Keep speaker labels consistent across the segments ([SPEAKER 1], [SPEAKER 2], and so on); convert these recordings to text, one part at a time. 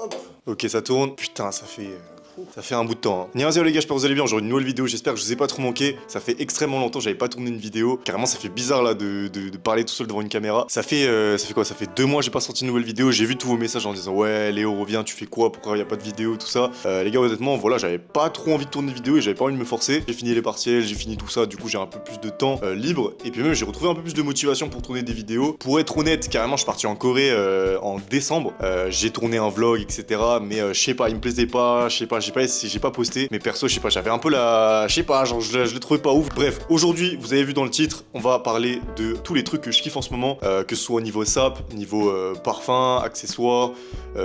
[SPEAKER 1] Hop. Ok, ça tourne. Putain, ça fait un bout de temps. Annyeonghaseyo les gars, j'espère que vous allez bien. Aujourd'hui une nouvelle vidéo, j'espère que je vous ai pas trop manqué. Ça fait extrêmement longtemps que j'avais pas tourné une vidéo. Carrément, ça fait bizarre là de parler tout seul devant une caméra. Ça fait quoi? Ça fait 2 mois que j'ai pas sorti une nouvelle vidéo. J'ai vu tous vos messages en disant ouais Léo reviens, tu fais quoi? Pourquoi y a pas de vidéo, tout ça. Les gars, honnêtement, voilà, j'avais pas trop envie de tourner une vidéo et j'avais pas envie de me forcer. J'ai fini les partiels, j'ai fini tout ça, du coup j'ai un peu plus de temps libre. Et puis même j'ai retrouvé un peu plus de motivation pour tourner des vidéos. Pour être honnête, carrément je suis parti en Corée en décembre. J'ai tourné un vlog, etc. Mais je sais pas, il me plaisait pas, je sais pas, j'ai pas posté. Mais perso, je sais pas, j'avais un peu je sais pas, genre je l'ai trouvé pas ouf. Bref, aujourd'hui, vous avez vu dans le titre, on va parler de tous les trucs que je kiffe en ce moment, que ce soit au niveau sap, niveau parfum, accessoires,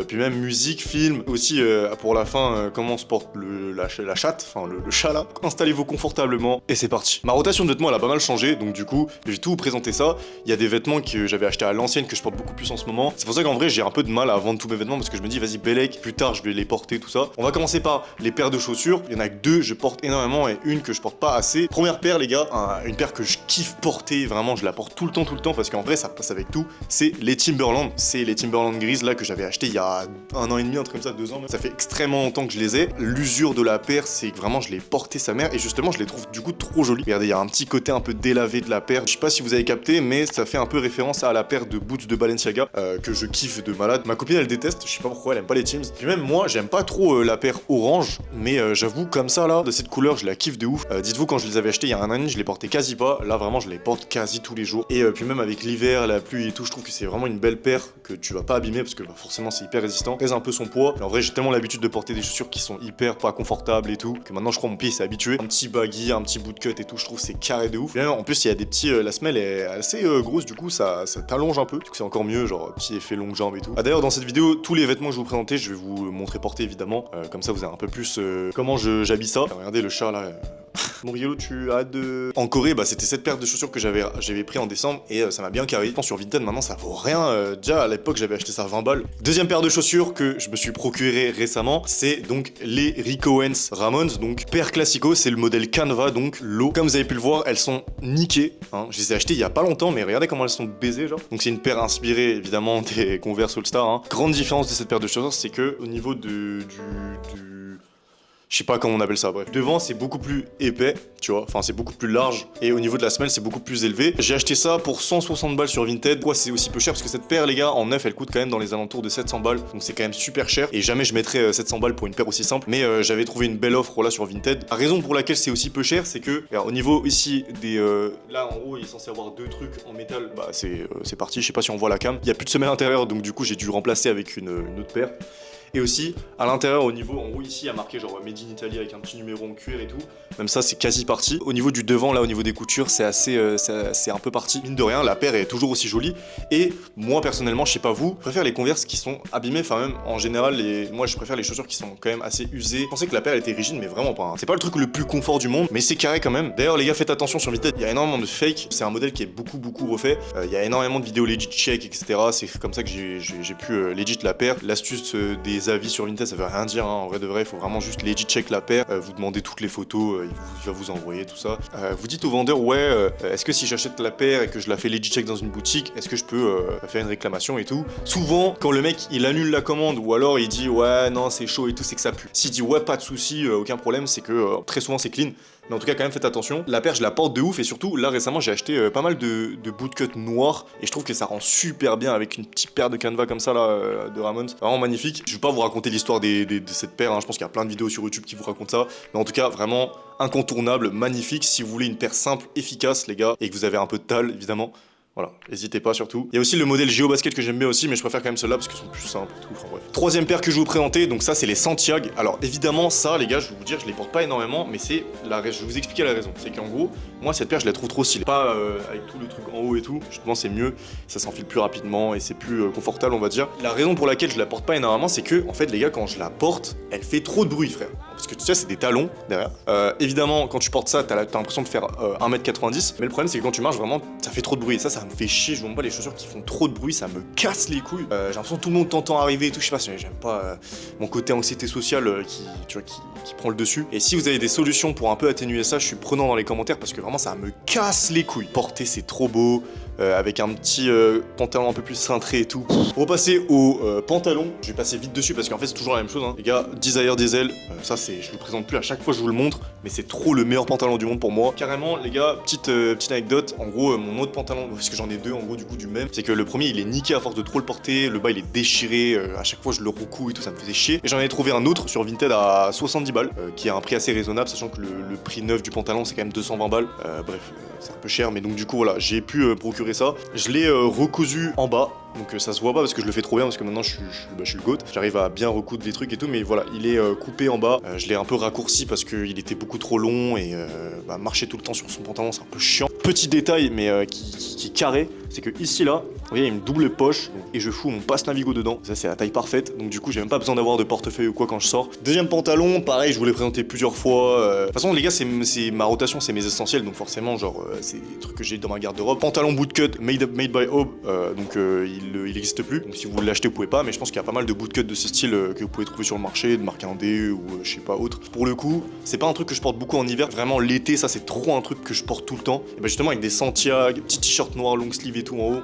[SPEAKER 1] puis même musique, film. Aussi, pour la fin, comment on se porte la chatte, enfin le chat là. Installez-vous confortablement et c'est parti. Ma rotation de vêtements, elle a pas mal changé, donc du coup, je vais tout vous présenter ça. Il y a des vêtements que j'avais achetés à l'ancienne que je porte beaucoup plus en ce moment. C'est pour ça qu'en vrai, j'ai un peu de mal à vendre tous mes vêtements parce que je me dis, vas-y, Bellec, plus tard, je vais les porter, tout ça. On va commencer par les paires de chaussures. Il y en a que 2, je porte énormément et une que je porte pas assez. Première paire, les gars, une paire que je kiffe porter, vraiment, je la porte tout le temps parce qu'en vrai, ça passe avec tout. C'est les Timberland. C'est les Timberland grises là que j'avais acheté il y a 1 an et demi, un truc comme ça, 2 ans. Même. Ça fait extrêmement longtemps que je les ai. L'usure de la paire, c'est que vraiment, je l'ai porté sa mère et justement, je les trouve du coup trop jolies. Regardez, il y a un petit côté un peu délavé de la paire. Je sais pas si vous avez capté, mais ça fait un peu référence à la paire de boots de Balenciaga que je kiffe de malade. Ma copine, elle déteste. Je sais pas pourquoi, elle aime pas les Tims. Puis même moi, j'aime pas trop la paire orange, mais j'avoue, comme ça là, de cette couleur, je la kiffe de ouf. Dites-vous, quand je les avais achetés il y a 1 an et demi, je les portais quasi pas. Là, vraiment, je les porte quasi tous les jours. Et puis même avec l'hiver, la pluie et tout, je trouve que c'est vraiment une belle paire que tu vas pas abîmer parce que forcément, c'est hyper résistant. Pèse un peu son poids. Et en vrai, j'ai tellement l'habitude de porter des chaussures qui sont hyper pas confortables et tout, que maintenant, je crois mon pied s'est habitué. Un petit baggy, un petit bootcut et tout, je trouve c'est carré de ouf. Et même, en plus, il y a des petits, la semelle est assez grosse, du coup, ça t'allonge un peu. Du coup, c'est encore mieux, genre petit effet longue jambe et tout. Ah, d'ailleurs, dans cette vidéo, tous les vêtements que je vais vous présenter, je vais vous montrer porter évidemment. Comme ça, vous avez un peu plus comment j'habille ça. Regardez le chat là. Mon Riolo, tu as de... En Corée, bah, c'était cette paire de chaussures que j'avais pris en décembre et ça m'a bien carré. Je pense sur Vinted, maintenant, ça vaut rien. Déjà, à l'époque, j'avais acheté ça à 20 balles. Deuxième paire de chaussures que je me suis procuré récemment, c'est donc les Rick Owens Ramones. Donc, paire classico, c'est le modèle Canva, donc low. Comme vous avez pu le voir, elles sont niquées. Hein. Je les ai achetées il y a pas longtemps, mais regardez comment elles sont baisées, genre. Donc, c'est une paire inspirée, évidemment, des Converse All-Star. Hein. Grande différence de cette paire de chaussures, c'est que au niveau je sais pas comment on appelle ça, bref. Devant, c'est beaucoup plus épais, tu vois, enfin c'est beaucoup plus large. Et au niveau de la semelle, c'est beaucoup plus élevé. J'ai acheté ça pour 160 balles sur Vinted. Pourquoi c'est aussi peu cher? Parce que cette paire, les gars, en neuf, elle coûte quand même dans les alentours de 700 balles. Donc c'est quand même super cher. Et jamais je mettrais 700 balles pour une paire aussi simple. Mais j'avais trouvé une belle offre là sur Vinted. La raison pour laquelle c'est aussi peu cher, c'est que, alors, au niveau ici des... là, en haut, il est censé avoir 2 trucs en métal. Bah, c'est parti. Je sais pas si on voit la cam. Il y a plus de semelle intérieure, donc du coup, j'ai dû remplacer avec une autre paire. Et aussi, à l'intérieur, au niveau, en haut ici, il y a marqué genre Made in Italy avec un petit numéro en cuir et tout. Même ça, c'est quasi parti. Au niveau du devant, là, au niveau des coutures, c'est un peu parti. Mine de rien, la paire est toujours aussi jolie. Et moi, personnellement, je sais pas vous, je préfère les Converse qui sont abîmées. Enfin, même en général, moi, je préfère les chaussures qui sont quand même assez usées. Je pensais que la paire était rigide, mais vraiment pas. Hein. C'est pas le truc le plus confort du monde, mais c'est carré quand même. D'ailleurs, les gars, faites attention sur Vinted. Il y a énormément de fake. C'est un modèle qui est beaucoup refait. Il y a énormément de vidéos legit check, etc. C'est comme ça que j'ai pu legit la paire. L'astuce des avis sur Vinted, ça veut rien dire, hein. En vrai de vrai, il faut vraiment juste legit check la paire, vous demandez toutes les photos, il va vous envoyer tout ça. Vous dites au vendeur, ouais, est-ce que si j'achète la paire et que je la fais legit check dans une boutique, est-ce que je peux faire une réclamation et tout? Souvent, quand le mec il annule la commande ou alors il dit ouais non c'est chaud et tout, c'est que ça pue. S'il dit ouais pas de souci, aucun problème, c'est que très souvent c'est clean. Mais en tout cas, quand même, faites attention. La paire, je la porte de ouf et surtout, là récemment, j'ai acheté pas mal de bootcut noirs et je trouve que ça rend super bien avec une petite paire de Canva comme ça là, de Ramones. Vraiment magnifique. Je vais pas vous raconter l'histoire de cette paire. Hein. Je pense qu'il y a plein de vidéos sur YouTube qui vous racontent ça. Mais en tout cas, vraiment incontournable, magnifique. Si vous voulez une paire simple, efficace, les gars, et que vous avez un peu de talle, évidemment. Voilà, n'hésitez pas surtout. Il y a aussi le modèle GeoBasket que j'aime bien aussi, mais je préfère quand même ceux-là parce qu'ils sont plus simples et tout. Enfin bref. Troisième paire que je vais vous présenter, donc ça c'est les Santiago. Alors évidemment ça les gars, je vais vous dire, je les porte pas énormément, mais je vais vous expliquer la raison. C'est qu'en gros, moi cette paire je la trouve trop stylée. Pas avec tout le truc en haut et tout, justement c'est mieux, ça s'enfile plus rapidement et c'est plus confortable on va dire. La raison pour laquelle je la porte pas énormément, c'est que en fait les gars quand je la porte, elle fait trop de bruit frère. parce que tu sais, c'est des talons derrière. Évidemment, quand tu portes ça, t'as l'impression de faire 1m90, mais le problème c'est que quand tu marches vraiment, ça fait trop de bruit. Ça me fait chier. Je vois pas les chaussures qui font trop de bruit, ça me casse les couilles. J'ai l'impression que tout le monde t'entend arriver et tout. Je sais pas, j'aime pas mon côté anxiété sociale qui prend le dessus. Et si vous avez des solutions pour un peu atténuer ça, je suis prenant dans les commentaires parce que vraiment ça me casse les couilles. Porter, c'est trop beau. Avec un petit pantalon un peu plus cintré et tout. On va passer au pantalon. Je vais passer vite dessus parce qu'en fait c'est toujours la même chose hein. Les gars, Desire Diesel, ça c'est, je le présente plus à chaque fois je vous le montre, mais c'est trop le meilleur pantalon du monde pour moi. Carrément les gars, petite anecdote, en gros mon autre pantalon, parce que j'en ai deux en gros du coup du même, c'est que le premier il est niqué à force de trop le porter, le bas il est déchiré, à chaque fois je le recoue et tout, ça me faisait chier. Et j'en ai trouvé un autre sur Vinted à 70 balles, qui a un prix assez raisonnable, sachant que le prix neuf du pantalon c'est quand même 220 balles. Bref, c'est un peu cher, mais donc du coup voilà, j'ai pu procurer ça. Je l'ai recousu en bas, donc ça se voit pas parce que je le fais trop bien, parce que maintenant je suis le GOAT. J'arrive à bien recoudre les trucs et tout, mais voilà, il est coupé en bas. Je l'ai un peu raccourci parce qu'il était beaucoup trop long et marcher tout le temps sur son pantalon c'est un peu chiant. Petit détail, mais qui est carré, c'est que ici là, vous voyez, il y a une double poche et je fous mon passe Navigo dedans. Ça c'est la taille parfaite, donc du coup j'ai même pas besoin d'avoir de portefeuille ou quoi quand je sors. Deuxième pantalon, pareil, je vous l'ai présenté plusieurs fois. De toute façon les gars, c'est ma rotation, c'est mes essentiels, donc forcément genre c'est des trucs que j'ai dans ma garde-robe. Pantalon bootcut made by Aube, donc il existe plus. Donc si vous l'achetez vous pouvez pas, mais je pense qu'il y a pas mal de bootcut de ce style que vous pouvez trouver sur le marché, de marque indé ou je sais pas autre. Pour le coup, c'est pas un truc que je porte beaucoup en hiver. Vraiment l'été, ça c'est trop un truc que je porte tout le temps. Et justement avec des Santiago, petits t-shirts noirs long sleeve et tout en haut.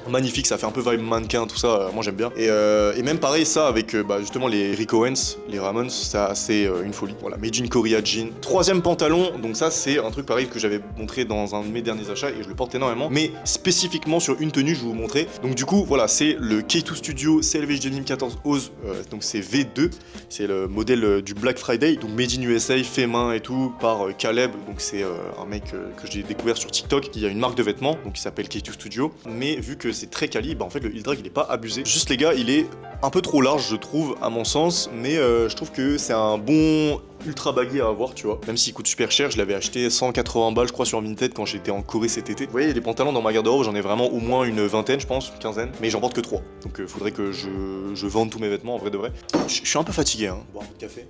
[SPEAKER 1] Magnifique, ça fait un peu vibe mannequin, tout ça, moi j'aime bien. Et même pareil, ça avec justement les Rick Owens, les Ramones, ça c'est une folie. Voilà, Made in Korea jean. Troisième pantalon, donc ça c'est un truc pareil que j'avais montré dans un de mes derniers achats et je le porte énormément, mais spécifiquement sur une tenue, je vais vous montrer. Donc du coup, voilà, c'est le K2 Studio CLVJ Denim 14 Oz, donc c'est V2, c'est le modèle du Black Friday, donc Made in USA, fait main et tout, par Caleb, donc c'est un mec que j'ai découvert sur TikTok, qui a une marque de vêtements, donc qui s'appelle K2 Studio, mais vu que c'est très quali, en fait le heel drag il est pas abusé. Juste les gars, il est un peu trop large je trouve à mon sens, mais je trouve que c'est un bon ultra baggy à avoir, tu vois. Même s'il coûte super cher, je l'avais acheté 180 balles je crois sur Vinted quand j'étais en Corée cet été. Vous voyez, les pantalons dans ma garde-robe, j'en ai vraiment au moins une vingtaine je pense, une quinzaine, mais j'en porte que 3. Donc faudrait que je vende tous mes vêtements en vrai de vrai. Je suis un peu fatigué hein, boire un peu de café.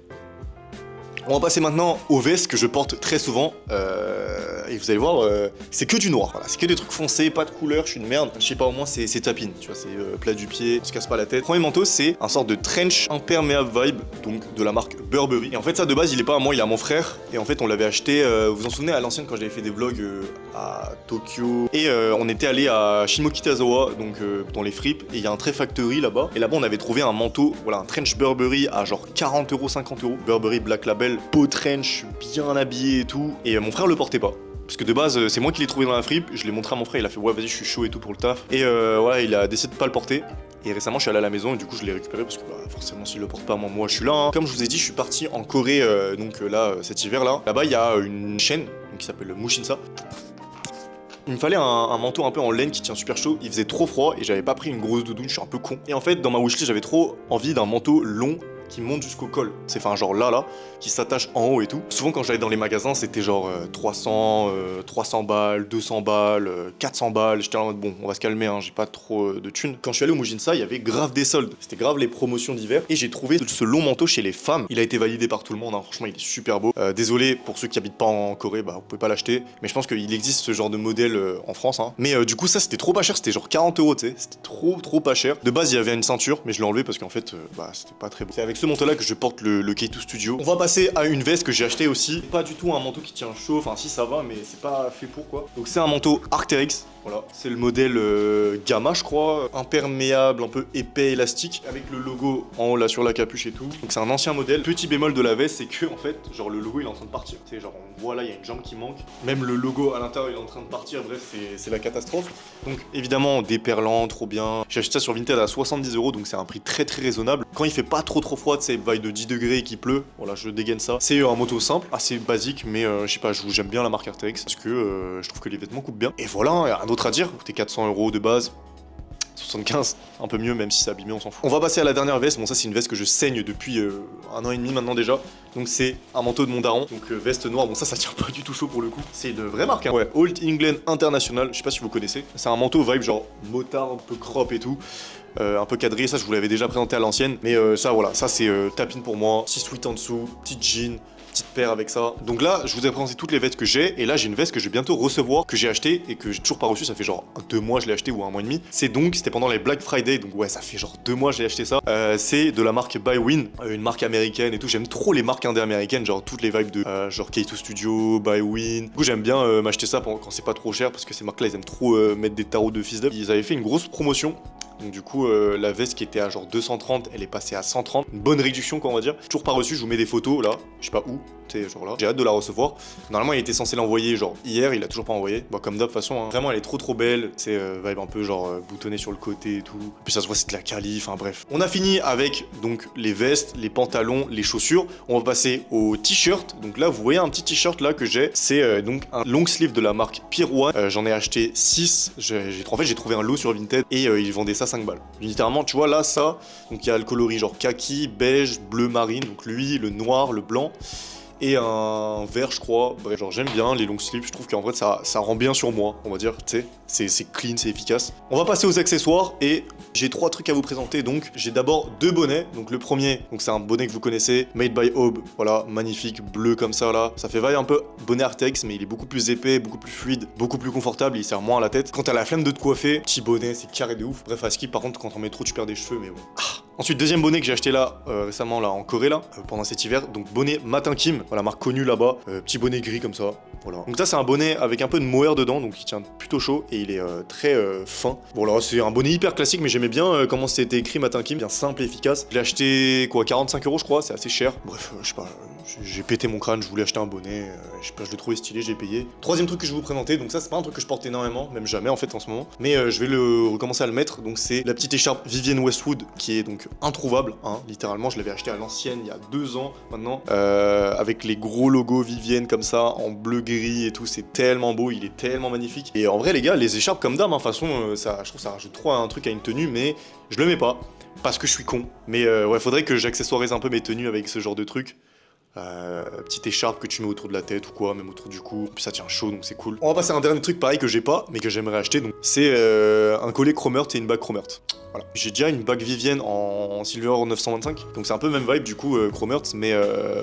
[SPEAKER 1] On va passer maintenant aux vestes que je porte très souvent. Et vous allez voir, c'est que du noir. Voilà, c'est que des trucs foncés, pas de couleur, je suis une merde. Je sais pas, au moins c'est tapine, tu vois, c'est plat du pied, on se casse pas la tête. Premier manteau, c'est un sort de trench imperméable vibe, donc de la marque Burberry. Et en fait, ça de base, il est pas à moi, il est à mon frère. Et en fait, on l'avait acheté, vous vous en souvenez, à l'ancienne quand j'avais fait des vlogs à Tokyo. Et on était allé à Shimokitazawa, donc dans les fripes. Et il y a un Trade Factory là-bas. Et là-bas, on avait trouvé un manteau, voilà, un trench Burberry à genre 40 €, 50 €. Burberry Black Label, peau trench, bien habillé et tout. Et mon frère le portait pas. Parce que de base, c'est moi qui l'ai trouvé dans la fripe, je l'ai montré à mon frère, il a fait ouais vas-y je suis chaud et tout pour le taf. Et voilà, il a décidé de pas le porter. Et récemment je suis allé à la maison et du coup je l'ai récupéré parce que forcément s'il le porte pas, moi je suis là. Hein. Comme je vous ai dit, je suis parti en Corée donc là cet hiver là. Là-bas il y a une chaîne qui s'appelle Mushinsa. Il me fallait un manteau un peu en laine qui tient super chaud, il faisait trop froid et j'avais pas pris une grosse doudoune, je suis un peu con. Et en fait dans ma wishlist j'avais trop envie d'un manteau long qui monte jusqu'au col. C'est enfin genre là, qui s'attache en haut et tout. Souvent quand j'allais dans les magasins, c'était genre 300 balles, 200 balles, 400 balles. J'étais en mode bon, on va se calmer, hein, j'ai pas trop de thunes. Quand je suis allé au Mushinsa, il y avait grave des soldes. C'était grave les promotions d'hiver. Et j'ai trouvé ce long manteau chez les femmes. Il a été validé par tout le monde, hein. Franchement il est super beau. Désolé pour ceux qui habitent pas en Corée, vous pouvez pas l'acheter. Mais je pense qu'il existe ce genre de modèle en France. Hein. Mais du coup ça c'était trop pas cher, c'était genre 40 €, tu sais. C'était trop pas cher. De base il y avait une ceinture, mais je l'ai enlevé parce qu'en fait c'était pas très beau. C'est avec ce manteau là que je porte le K2 Studio. On va passer à une veste que j'ai acheté aussi. Pas du tout un manteau qui tient chaud, enfin si ça va, mais c'est pas fait pour quoi. Donc c'est un manteau Arc'teryx. Voilà, c'est le modèle Gamma je crois, imperméable, un peu épais, élastique, avec le logo en haut là sur la capuche et tout. Donc c'est un ancien modèle. Petit bémol de la veste, c'est que en fait, genre le logo il est en train de partir. Tu sais, genre on voit là, il y a une jambe qui manque. Même le logo à l'intérieur il est en train de partir, bref c'est la catastrophe. Donc évidemment déperlant, trop bien. J'ai acheté ça sur Vinted à 70 €, donc c'est un prix très raisonnable. Quand il fait pas trop froid, tu sais, vaille de 10 degrés et qu'il pleut, voilà je dégaine ça. C'est un manteau simple, assez basique, mais je sais pas, j'aime bien la marque Arc'teryx parce que je trouve que les vêtements coupent bien. Et voilà, rien d'autre à dire, coûtait 400 € de base. 75, un peu mieux même si c'est abîmé, on s'en fout. On va passer à la dernière veste, bon ça c'est une veste que je saigne depuis 1 an et demi maintenant déjà. Donc c'est un manteau de mon daron, donc veste noire, bon ça tire pas du tout chaud pour le coup. C'est de vraie marque hein. Ouais, Old England International, je sais pas si vous connaissez. C'est un manteau vibe genre motard, un peu crop et tout. un peu cadré, ça je vous l'avais déjà présenté à l'ancienne, mais ça voilà, ça c'est tapine pour moi, petit sweat en dessous, petite jean, petite paire avec ça. Donc là, je vous ai présenté toutes les vestes que j'ai, et là j'ai une veste que je vais bientôt recevoir, que j'ai acheté et que j'ai toujours pas reçu. Ça fait genre 2 mois je l'ai acheté ou 1 mois et demi. C'était pendant les Black Friday, donc ouais, ça fait genre 2 mois j'ai acheté ça. C'est de la marque Bywin, une marque américaine et tout. J'aime trop les marques indé américaines, genre toutes les vibes de genre K2 Studio, Bywin. Du coup j'aime bien m'acheter ça quand c'est pas trop cher, parce que ces marques là ils aiment trop mettre des tarots de fils d'œuf. Ils avaient fait une grosse promotion. Donc du coup, la veste qui était à genre 230, elle est passée à 130. Une bonne réduction, quoi, on va dire. Toujours pas reçu, je vous mets des photos, là. Je sais pas où, tu sais, genre là. J'ai hâte de la recevoir. Normalement, il était censé l'envoyer, genre, hier, il a toujours pas envoyé. Bah, comme d'hab, de toute façon, hein. Vraiment, elle est trop belle. C'est vibe un peu, genre, boutonnée sur le côté et tout. Puis ça se voit, c'est de la quali, enfin bref. On a fini avec, donc, les vestes, les pantalons, les chaussures. On va passer aux t-shirts. Donc là, vous voyez un petit t-shirt, là, que j'ai. C'est donc un long sleeve de la marque Pier One. J'en ai acheté 6. En fait, j'ai trouvé un lot sur Vinted et ils vendaient ça 5 balles. Littéralement, tu vois là, ça, donc il y a le coloris genre kaki, beige, bleu marine, donc lui, le noir, le blanc, et un vert, je crois. Bref, genre j'aime bien les long sleeves, je trouve qu'en vrai ça rend bien sur moi, on va dire, tu sais, c'est clean, c'est efficace. On va passer aux accessoires et j'ai 3 trucs à vous présenter. Donc j'ai d'abord 2 bonnets. Donc le premier, donc c'est un bonnet que vous connaissez, Made by Aube, voilà, magnifique, bleu comme ça là. Ça fait vaille un peu bonnet Artex, mais il est beaucoup plus épais, beaucoup plus fluide, beaucoup plus confortable, il sert moins à la tête. Quand t'as la flemme de te coiffer, petit bonnet, c'est carré de ouf. Bref, à ski par contre, quand on met trop, tu perds des cheveux, mais bon. Ensuite, deuxième bonnet que j'ai acheté là, récemment là en Corée là, pendant cet hiver, donc bonnet Matin Kim, voilà, marque connue là-bas, petit bonnet gris comme ça, voilà. Donc ça c'est un bonnet avec un peu de mohair dedans, donc il tient plutôt chaud et il est très fin. Bon là c'est un bonnet hyper classique, mais j'aimais bien comment c'était écrit Matin Kim, bien simple et efficace. Je l'ai acheté quoi, 45 € je crois, c'est assez cher. Bref, je sais pas, j'ai pété mon crâne, je voulais acheter un bonnet, je sais pas, je l'ai trouvé stylé, j'ai payé. Troisième truc que je vais vous présenter, donc ça c'est pas un truc que je porte énormément, même jamais en fait en ce moment, mais je vais recommencer à le mettre, donc c'est la petite écharpe Vivienne Westwood qui est donc introuvable, hein, littéralement je l'avais acheté à l'ancienne il y a 2 ans maintenant, avec les gros logos Vivienne comme ça, en bleu gris et tout, c'est tellement beau, il est tellement magnifique. Et en vrai les gars, les écharpes comme d'hab, hein, de toute façon, ça, je trouve ça rajoute trop un truc à une tenue, mais je le mets pas, parce que je suis con. Mais ouais, faudrait que j'accessoirise un peu mes tenues avec ce genre de truc. Petite écharpe que tu mets autour de la tête ou quoi, même autour du cou, puis ça tient chaud donc c'est cool. On va passer à un dernier truc pareil que j'ai pas mais que j'aimerais acheter, donc c'est un collet Chromert et une bague Chromert. Voilà. J'ai déjà une bague Vivienne en Silver 925, donc c'est un peu même vibe du coup Chromert, mais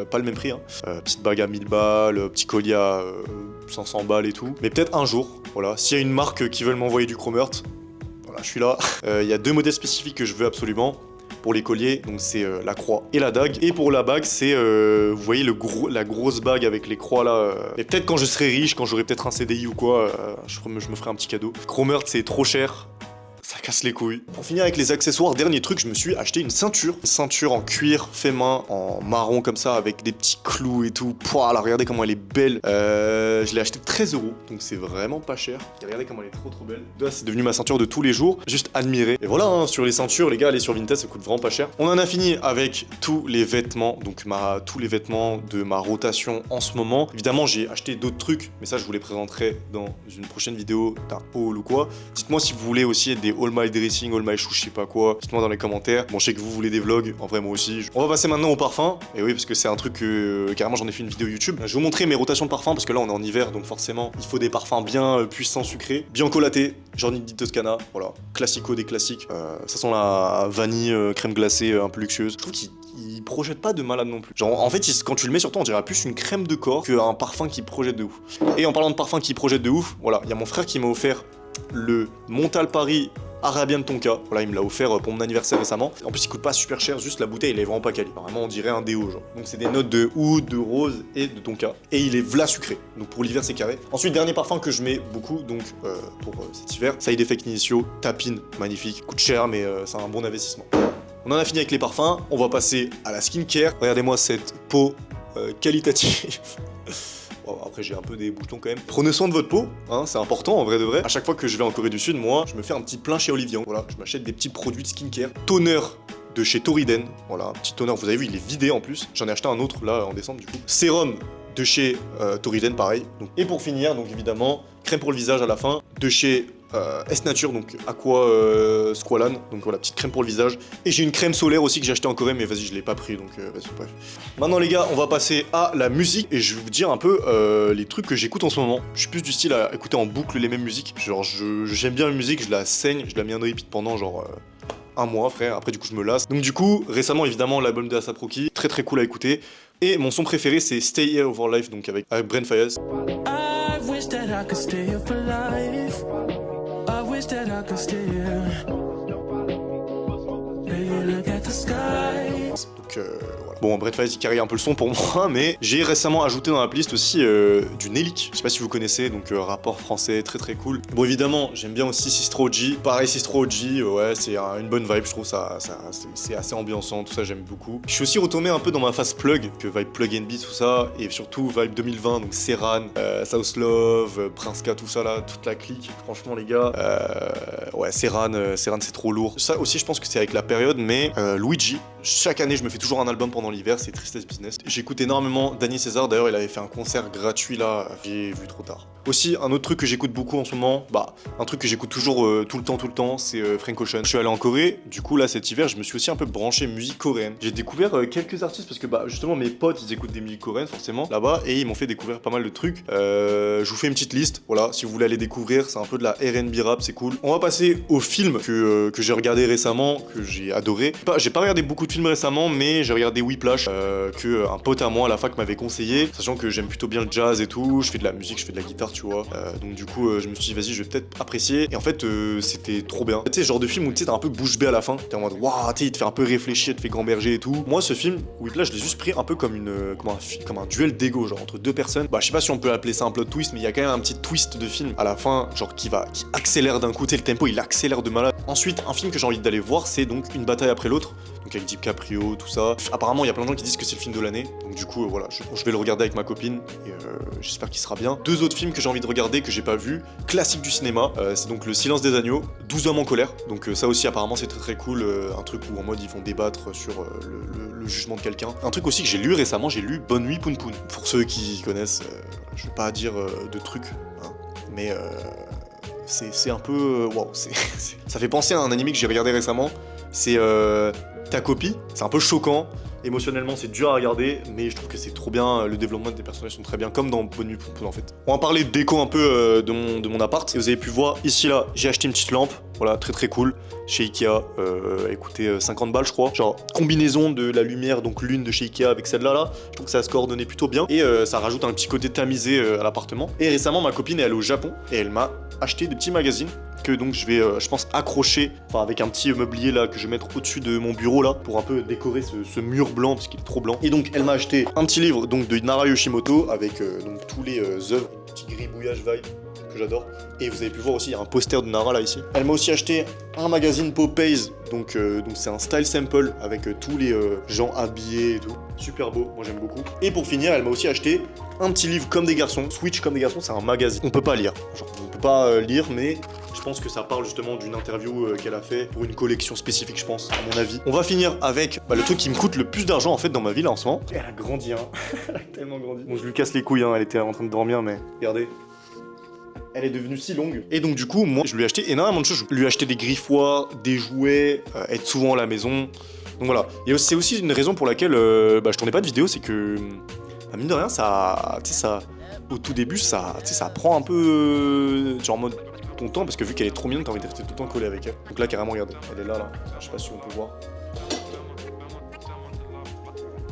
[SPEAKER 1] pas le même prix, hein. Petite bague à 1000 balles, petit collier à 500 balles et tout, mais peut-être un jour, voilà, s'il y a une marque qui veut m'envoyer du Chromert, voilà, je suis là. Il y a 2 modèles spécifiques que je veux absolument. Pour les colliers, donc c'est la croix et la dague. Et pour la bague, c'est, vous voyez, la grosse bague avec les croix là. Et peut-être quand je serai riche, quand j'aurai peut-être un CDI ou quoi, je me ferai un petit cadeau. Chromert, c'est trop cher. Ça casse les couilles. Pour finir avec les accessoires, dernier truc, je me suis acheté une ceinture. Une ceinture en cuir fait main, en marron comme ça, avec des petits clous et tout. Pouah, là, regardez comment elle est belle. Je l'ai acheté 13 €, donc c'est vraiment pas cher. Et regardez comment elle est trop belle. Là, c'est devenu ma ceinture de tous les jours. Juste admirer. Et voilà, hein, sur les ceintures, les gars, allez sur Vinted, ça coûte vraiment pas cher. On en a fini avec tous les vêtements, donc tous les vêtements de ma rotation en ce moment. Évidemment, j'ai acheté d'autres trucs, mais ça, je vous les présenterai dans une prochaine vidéo d'un haul ou quoi. Dites-moi si vous voulez aussi des All My Dressing, All My Shoes, je sais pas quoi. Dites-moi dans les commentaires. Bon, je sais que vous voulez des vlogs, en vrai moi aussi. On va passer maintenant au parfum. Et oui, parce que c'est un truc que carrément j'en ai fait une vidéo YouTube. Je vais vous montrer mes rotations de parfums parce que là on est en hiver, donc forcément il faut des parfums bien puissants, sucrés. Bianco Latte, Giorni di Toscana, voilà. Classico des classiques. Ça sent la vanille, crème glacée un peu luxueuse. Je trouve qu'il projette pas de malade non plus. Genre en fait quand tu le mets sur toi on dirait plus une crème de corps qu'un parfum qui projette de ouf. Et en parlant de parfum qui projette de ouf, voilà, il y a mon frère qui m'a offert le Montal Paris Arabian Tonka. Voilà, il me l'a offert pour mon anniversaire récemment. En plus, il coûte pas super cher, juste la bouteille, elle est vraiment pas quali. Vraiment, on dirait un déo, genre. Donc, c'est des notes de oud, de rose et de tonka. Et il est v'là sucré. Donc, pour l'hiver, c'est carré. Ensuite, dernier parfum que je mets beaucoup, donc, pour cet hiver, Side Effect Initio, Tapine, magnifique. Coûte cher, mais c'est un bon investissement. On en a fini avec les parfums. On va passer à la skincare. Regardez-moi cette peau qualitative. Bon, après j'ai un peu des boutons quand même. Prenez soin de votre peau, hein, c'est important en vrai de vrai. À chaque fois que je vais en Corée du Sud, moi, je me fais un petit plein chez Olivian. Voilà, je m'achète des petits produits de skincare. Toner de chez Toriden. Voilà, un petit toner, vous avez vu, il est vidé en plus. J'en ai acheté un autre là en décembre du coup. Sérum de chez Toriden, pareil. Donc, et pour finir, donc évidemment, crème pour le visage à la fin, de chez S Nature, donc Aqua Squalan, donc voilà, petite crème pour le visage. Et j'ai une crème solaire aussi que j'ai acheté en Corée, mais vas-y, je l'ai pas pris, donc vas-y, bref. Maintenant les gars, on va passer à la musique, et je vais vous dire un peu les trucs que j'écoute en ce moment. Je suis plus du style à écouter en boucle les mêmes musiques. Genre, j'aime bien la musique, je la saigne, je la mets en repeat pendant genre un mois frère, après du coup je me lasse. Donc du coup récemment évidemment l'album de A$AP Rocky, très très cool à écouter. Et mon son préféré c'est Stay Here Over Life, donc avec Brent Faiyaz.
[SPEAKER 2] I wish that I could stay here for life. I wish that I could stay here. Baby, look at the sky.
[SPEAKER 1] Donc voilà. Bon, Brent Faiyaz il carry un peu le son pour moi, mais j'ai récemment ajouté dans la playlist aussi du Nelik. Je sais pas si vous connaissez, donc rapport français très très cool. Bon évidemment, j'aime bien aussi Sistro OG. Pareil, Sistro OG, ouais, c'est une bonne vibe, je trouve ça c'est assez ambiançant, tout ça j'aime beaucoup. Je suis aussi retourné un peu dans ma phase plug, que vibe plug and beat, tout ça, et surtout vibe 2020, donc Serran, South Love, Prince K, tout ça là, toute la clique. Franchement les gars, ouais, Serran c'est trop lourd. Ça aussi je pense que c'est avec la période, mais Luigi, chaque année je me fais toujours un album pendant l'hiver, c'est Tristesse Business. J'écoute énormément Danny César, d'ailleurs il avait fait un concert gratuit là, j'ai vu trop tard. Aussi un autre truc que j'écoute beaucoup en ce moment, bah un truc que j'écoute toujours tout le temps, c'est Frank Ocean. Je suis allé en Corée, du coup là cet hiver je me suis aussi un peu branché musique coréenne. J'ai découvert quelques artistes parce que bah justement mes potes ils écoutent des musiques coréennes forcément là-bas et ils m'ont fait découvrir pas mal de trucs. Je vous fais une petite liste, voilà, si vous voulez aller découvrir, c'est un peu de la R&B rap, c'est cool. On va passer au film que j'ai regardé récemment, que j'ai adoré. J'ai pas regardé beaucoup de films récemment, mais j'ai regardé Whiplash, que un pote à moi à la fac m'avait conseillé, sachant que j'aime plutôt bien le jazz et tout, je fais de la musique, je fais de la guitare, tu vois. Donc du coup, je me suis dit vas-y, je vais peut-être apprécier. Et en fait, c'était trop bien. Tu sais, genre de film où tu sais, t'as un peu bouche bée à la fin, t'es en mode waouh, tu sais, il te fait un peu réfléchir, il te fait gamberger et tout. Moi, ce film, Whiplash, je l'ai juste pris un peu comme comme un duel d'ego, genre entre deux personnes. Bah, je sais pas si on peut appeler ça un plot twist, mais il y a quand même un petit twist de film à la fin, genre qui accélère d'un coup, tu sais, le tempo, il accélère de malade. Ensuite, un film que j'ai envie d'aller voir, c'est donc Une bataille après l'autre, donc avec DiCaprio, tout ça. Apparemment, il y a plein de gens qui disent que c'est le film de l'année, donc du coup, voilà, je vais le regarder avec ma copine et j'espère qu'il sera bien. Deux autres films que j'ai envie de regarder que j'ai pas vu, classique du cinéma, c'est donc Le Silence des agneaux, 12 hommes en colère. Donc ça aussi, apparemment, c'est très très cool, un truc où en mode ils vont débattre sur le jugement de quelqu'un. Un truc aussi que j'ai lu récemment, j'ai lu Bonne nuit Poun Poun. Pour ceux qui connaissent, je vais pas dire de trucs, hein, mais c'est un peu waouh, ça fait penser à un anime que j'ai regardé récemment. C'est Ta copie, c'est un peu choquant, émotionnellement c'est dur à regarder, mais je trouve que c'est trop bien, le développement des personnages sont très bien, comme dans Bonne nuit Poun Poun en fait. On va parler de déco un peu de mon appart, et vous avez pu voir ici là, j'ai acheté une petite lampe, voilà, très très cool, chez Ikea, écoutez, 50 balles je crois, genre combinaison de la lumière, donc l'une de chez Ikea avec celle-là, là, je trouve que ça se coordonnait plutôt bien, et ça rajoute un petit côté tamisé à l'appartement. Et récemment ma copine est allée au Japon, et elle m'a acheté des petits magazines, que donc je vais, je pense, accrocher, enfin avec un petit meublier là que je vais mettre au-dessus de mon bureau là pour un peu décorer ce mur blanc parce qu'il est trop blanc. Et donc elle m'a acheté un petit livre donc de Nara Yoshimoto avec donc tous les œuvres, petit gribouillage vibe que j'adore. Et vous avez pu voir aussi, il y a un poster de Nara là ici. Elle m'a aussi acheté un magazine Popeyes, donc c'est un style sample avec tous les gens habillés et tout. Super beau, moi j'aime beaucoup. Et pour finir, elle m'a aussi acheté un petit livre comme des garçons, Switch comme des garçons, c'est un magazine. On peut pas lire, genre on peut pas lire, mais je pense que ça parle justement d'une interview qu'elle a fait pour une collection spécifique, je pense, à mon avis. On va finir avec le truc qui me coûte le plus d'argent en fait dans ma vie là en ce moment. Elle a grandi, hein. Elle a tellement grandi. Bon, je lui casse les couilles, hein. Elle était en train de dormir, mais regardez. Elle est devenue si longue. Et donc du coup, moi, je lui ai acheté énormément de choses. Je lui ai acheté des griffoirs, des jouets, être souvent à la maison. Donc voilà. Et c'est aussi une raison pour laquelle je tournais pas de vidéo, c'est que mine de rien, ça, tu sais, ça, au tout début, ça prend un peu genre en mode ton temps parce que vu qu'elle est trop mignonne, t'as envie de rester tout le temps collé avec elle. Donc là, carrément, regardez, elle est là. Je sais pas si on peut voir.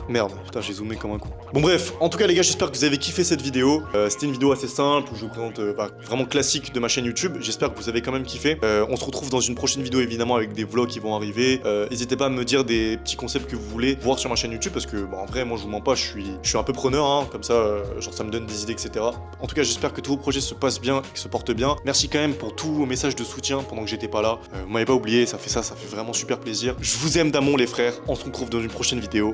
[SPEAKER 1] Merde, putain, j'ai zoomé comme un con. Bon bref, en tout cas les gars, j'espère que vous avez kiffé cette vidéo. C'était une vidéo assez simple où je vous présente vraiment classique de ma chaîne YouTube. J'espère que vous avez quand même kiffé. On se retrouve dans une prochaine vidéo évidemment avec des vlogs qui vont arriver. N'hésitez pas à me dire des petits concepts que vous voulez voir sur ma chaîne YouTube parce que en vrai, moi je vous mens pas, je suis un peu preneur, hein, comme ça, genre ça me donne des idées, etc. En tout cas, j'espère que tous vos projets se passent bien et que se portent bien. Merci quand même pour tous vos messages de soutien pendant que j'étais pas là. Vous m'avez pas oublié, ça fait vraiment super plaisir. Je vous aime d'amour les frères. On se retrouve dans une prochaine vidéo.